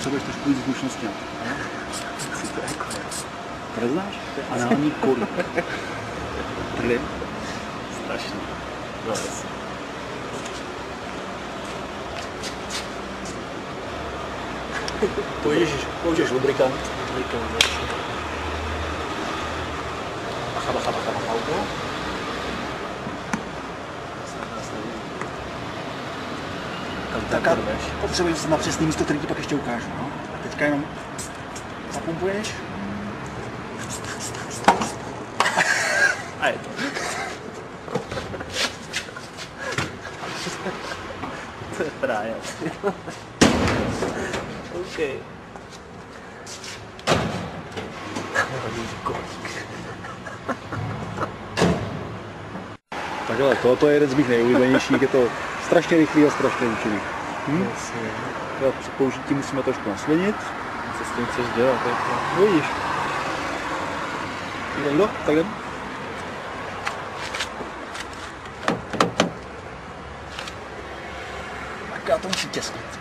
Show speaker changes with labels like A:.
A: potřebuješ trošku víc zkušenosti. To znáš? To je anální kolík. Trlin?
B: Strašný. No, jasně.
A: Použiješ lubrikant. Bacha. Tak a potřebuješ se na přesný místo, který ti pak ještě ukážu. No? A teďka jenom zapumpuješ.
B: A je to. To je právě. OK.
A: Takhle, tohle je jeden z mých nejoblíbenějších, je to strašně rychlý a strašně účinný. Při použití musíme trošku naslinit.
B: Co s tím chceš dělat?
A: No vidíš. Někdo? Tak jdem. Tak já to musím těsnit.